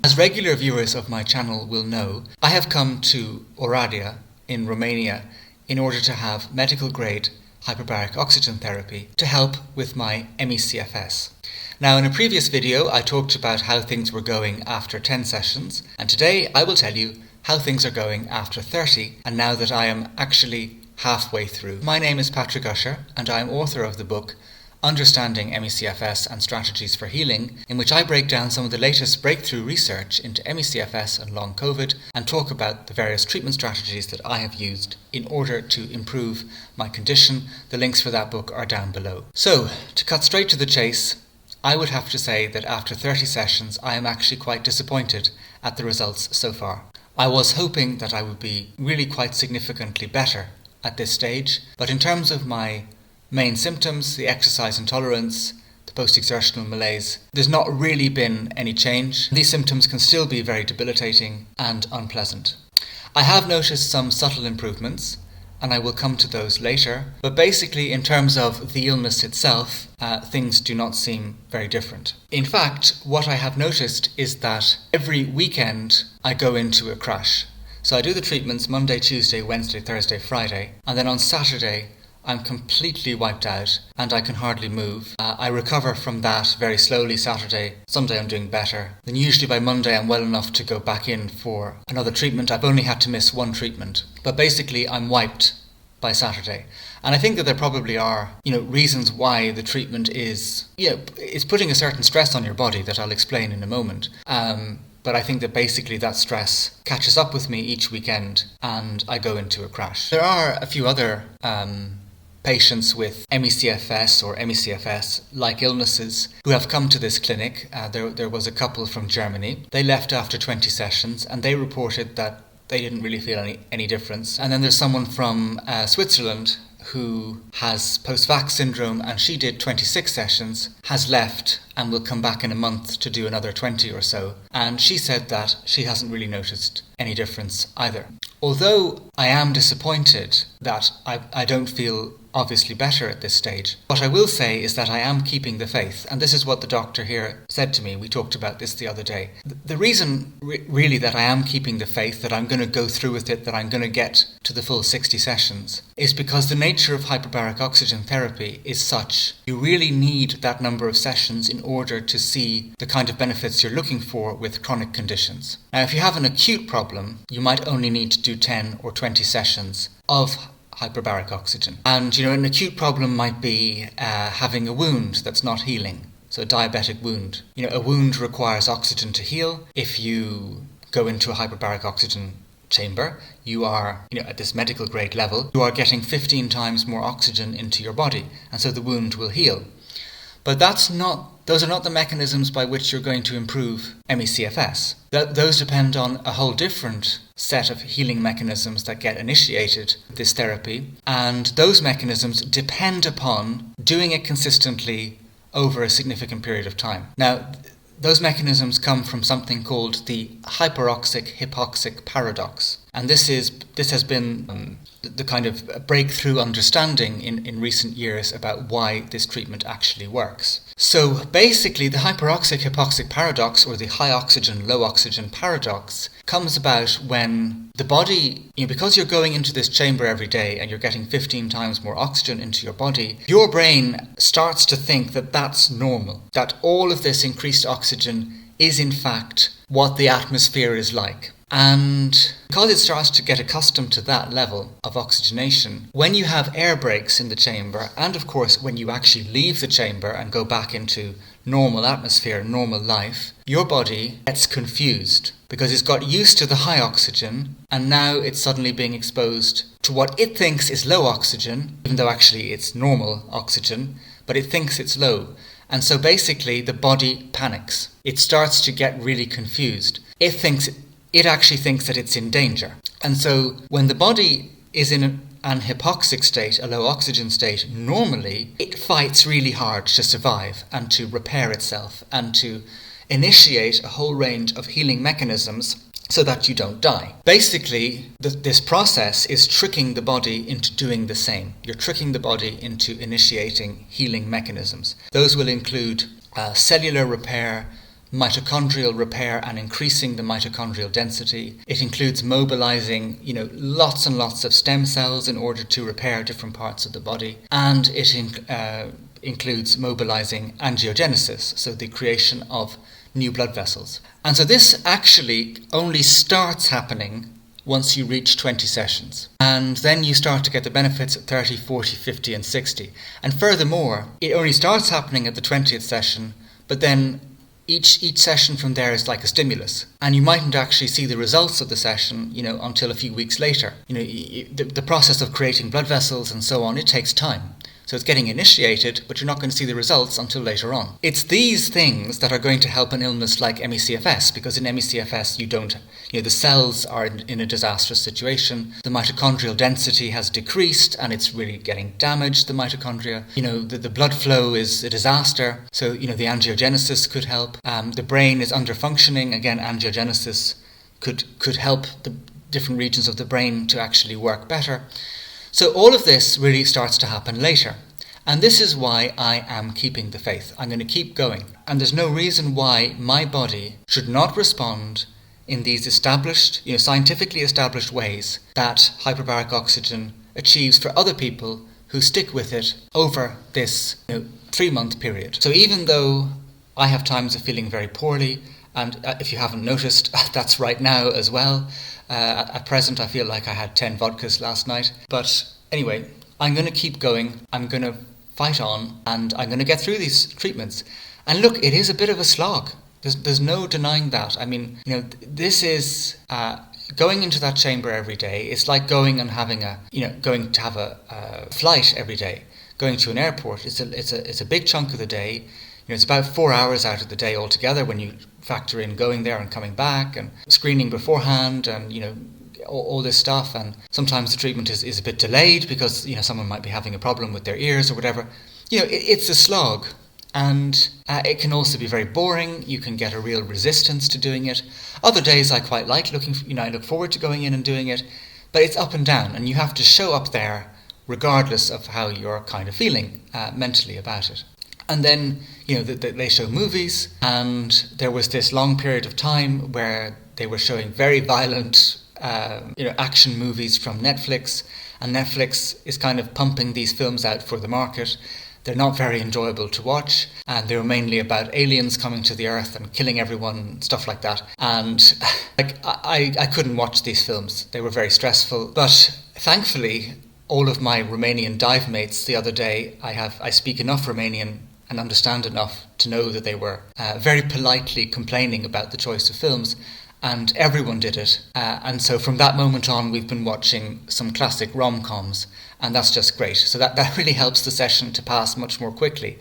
As regular viewers of my channel will know, I have come to Oradea in Romania in order to have medical grade hyperbaric oxygen therapy to help with my ME-CFS. Now, in a previous video I talked about how things were going after 10 sessions, and today I will tell you how things are going after 30 and now that I am actually halfway through. My name is Patrick Usher and I am author of the book Understanding ME-CFS and Strategies for Healing, in which I break down some of the latest breakthrough research into ME-CFS and long COVID and talk about the various treatment strategies that I have used in order to improve my condition. The links for that book are down below. So, to cut straight to the chase, I would have to say that after 30 sessions I am actually quite disappointed at the results so far. I was hoping that I would be really quite significantly better at this stage, but in terms of my main symptoms, the exercise intolerance, the post-exertional malaise, there's not really been any change. These symptoms can still be very debilitating and unpleasant. I have noticed some subtle improvements, and I will come to those later, but basically in terms of the illness itself, things do not seem very different. In fact, what I have noticed is that every weekend I go into a crash. So I do the treatments Monday, Tuesday, Wednesday, Thursday, Friday, and then on Saturday I'm completely wiped out and I can hardly move. I recover from that very slowly Saturday. Sunday I'm doing better. Then usually by Monday I'm well enough to go back in for another treatment. I've only had to miss one treatment. But basically I'm wiped by Saturday. And I think that there probably are, reasons why the treatment is putting a certain stress on your body that I'll explain in a moment. But I think that basically that stress catches up with me each weekend and I go into a crash. There are a few other patients with ME-CFS or ME-CFS-like illnesses who have come to this clinic. There was a couple from Germany. They left after 20 sessions and they reported that they didn't really feel any difference. And then there's someone from Switzerland who has post-vax syndrome and she did 26 sessions, has left and will come back in a month to do another 20 or so. And she said that she hasn't really noticed any difference either. Although I am disappointed that I don't feel obviously better at this stage, what I will say is that I am keeping the faith, and this is what the doctor here said to me. We talked about this the other day. The reason really that I am keeping the faith, that I'm going to go through with it, that I'm going to get to the full 60 sessions, is because the nature of hyperbaric oxygen therapy is such. You really need that number of sessions in order to see the kind of benefits you're looking for with chronic conditions. Now, if you have an acute problem, you might only need to do 10 or 20 sessions of hyperbaric oxygen. And, an acute problem might be having a wound that's not healing. So a diabetic wound. A wound requires oxygen to heal. If you go into a hyperbaric oxygen chamber, you are, at this medical grade level, you are getting 15 times more oxygen into your body. And so the wound will heal. But those are not the mechanisms by which you're going to improve ME-CFS. Those depend on a whole different set of healing mechanisms that get initiated with this therapy, and those mechanisms depend upon doing it consistently over a significant period of time. Now, those mechanisms come from something called the hyperoxic-hypoxic paradox. And this has been the kind of breakthrough understanding in recent years about why this treatment actually works. So basically the hyperoxic-hypoxic paradox, or the high oxygen, low oxygen paradox, comes about when the body, because you're going into this chamber every day and you're getting 15 times more oxygen into your body, your brain starts to think that that's normal, that all of this increased oxygen is in fact what the atmosphere is like. And because it starts to get accustomed to that level of oxygenation, when you have air breaks in the chamber, and of course when you actually leave the chamber and go back into normal atmosphere, normal life, your body gets confused because it's got used to the high oxygen and now it's suddenly being exposed to what it thinks is low oxygen, even though actually it's normal oxygen, but it thinks it's low. And so basically the body panics. It starts to get really confused. It actually thinks that it's in danger. And so when the body is in an hypoxic state, a low oxygen state, normally it fights really hard to survive and to repair itself and to initiate a whole range of healing mechanisms so that you don't die. Basically, this process is tricking the body into doing the same. You're tricking the body into initiating healing mechanisms. Those will include cellular repair, mitochondrial repair and increasing the mitochondrial density. It includes mobilizing, lots and lots of stem cells in order to repair different parts of the body. And it includes mobilizing angiogenesis, so the creation of new blood vessels. And so this actually only starts happening once you reach 20 sessions. And then you start to get the benefits at 30, 40, 50 and 60. And furthermore, it only starts happening at the 20th session, but then each session from there is like a stimulus. And you mightn't actually see the results of the session, until a few weeks later. The process of creating blood vessels and so on, it takes time. So it's getting initiated, but you're not going to see the results until later on. It's these things that are going to help an illness like ME-CFS, because in ME-CFS you don't, the cells are in a disastrous situation. The mitochondrial density has decreased and it's really getting damaged, the mitochondria. The blood flow is a disaster. So, the angiogenesis could help. The brain is under-functioning. Again, angiogenesis could help the different regions of the brain to actually work better. So all of this really starts to happen later. And this is why I am keeping the faith. I'm going to keep going. And there's no reason why my body should not respond in these established, scientifically established ways that hyperbaric oxygen achieves for other people who stick with it over this 3-month period. So even though I have times of feeling very poorly, and if you haven't noticed, that's right now as well. At present, I feel like I had 10 vodkas last night. But anyway, I'm going to keep going. I'm going to fight on, and I'm going to get through these treatments. And look, it is a bit of a slog. There's no denying that. I mean, this is going into that chamber every day. It's like going and having going to have a flight every day. Going to an airport. It's a big chunk of the day. It's about 4 hours out of the day altogether when you factor in going there and coming back and screening beforehand and, all this stuff. And sometimes the treatment is a bit delayed because, someone might be having a problem with their ears or whatever. It's a slog. And it can also be very boring. You can get a real resistance to doing it. Other days I quite like I look forward to going in and doing it. But it's up and down, and you have to show up there regardless of how you're kind of feeling mentally about it. And then, they show movies, and there was this long period of time where they were showing very violent, action movies from Netflix, and Netflix is kind of pumping these films out for the market. They're not very enjoyable to watch, and they were mainly about aliens coming to the Earth and killing everyone, stuff like that. And I couldn't watch these films. They were very stressful. But thankfully, all of my Romanian dive mates the other day, I speak enough Romanian and understand enough to know that they were very politely complaining about the choice of films, and everyone did it. And so from that moment on, we've been watching some classic rom-coms, and that's just great. So that really helps the session to pass much more quickly.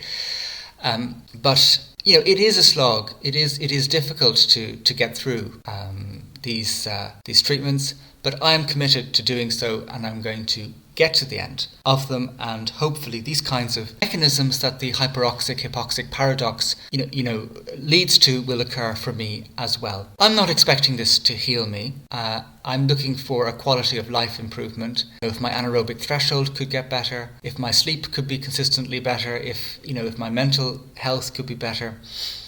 But it is a slog. It is difficult to get through these treatments, but I am committed to doing so, and I'm going to get to the end of them, and hopefully these kinds of mechanisms that the hyperoxic-hypoxic paradox leads to will occur for me as well. I'm not expecting this to heal me. I'm looking for a quality of life improvement. If my anaerobic threshold could get better, if my sleep could be consistently better, if my mental health could be better,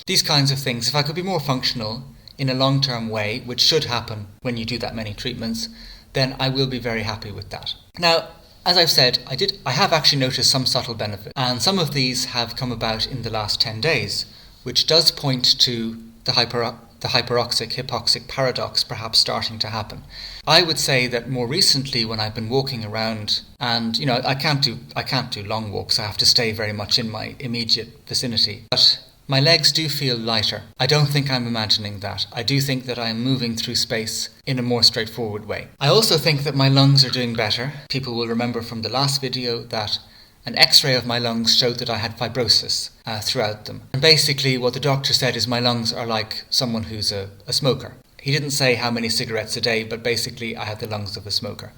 these kinds of things. If I could be more functional in a long-term way, which should happen when you do that many treatments, then I will be very happy with that. Now, as I've said, I have actually noticed some subtle benefits, and some of these have come about in the last 10 days, which does point to the hyperoxic-hypoxic paradox perhaps starting to happen. I would say that more recently, when I've been walking around, and I can't do long walks. I have to stay very much in my immediate vicinity, but my legs do feel lighter. I don't think I'm imagining that. I do think that I'm moving through space in a more straightforward way. I also think that my lungs are doing better. People will remember from the last video that an X-ray of my lungs showed that I had fibrosis throughout them. And basically what the doctor said is my lungs are like someone who's a smoker. He didn't say how many cigarettes a day, but basically I had the lungs of a smoker.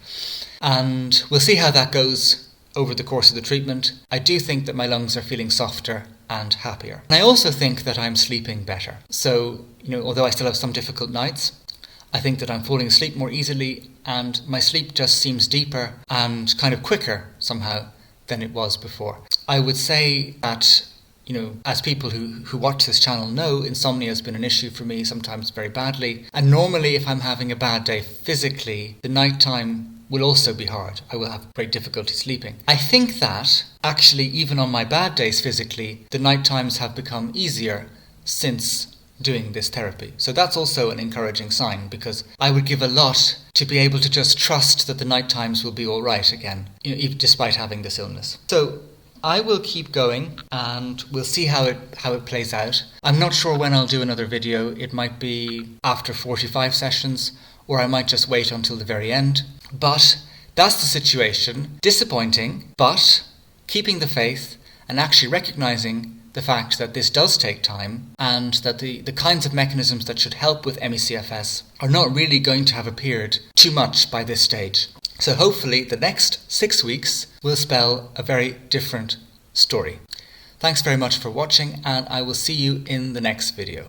And we'll see how that goes over the course of the treatment. I do think that my lungs are feeling softer and happier. And I also think that I'm sleeping better. So, although I still have some difficult nights, I think that I'm falling asleep more easily, and my sleep just seems deeper and kind of quicker somehow than it was before. I would say that as people who watch this channel know, insomnia has been an issue for me, sometimes very badly. And normally if I'm having a bad day physically, the nighttime will also be hard. I will have great difficulty sleeping. I think that actually even on my bad days physically, the night times have become easier since doing this therapy. So that's also an encouraging sign, because I would give a lot to be able to just trust that the night times will be all right again, even despite having this illness. So I will keep going and we'll see how it plays out. I'm not sure when I'll do another video. It might be after 45 sessions, or I might just wait until the very end. But that's the situation. Disappointing, but keeping the faith and actually recognizing the fact that this does take time, and that the kinds of mechanisms that should help with ME-CFS are not really going to have appeared too much by this stage. So hopefully the next 6 weeks will spell a very different story. Thanks very much for watching, and I will see you in the next video.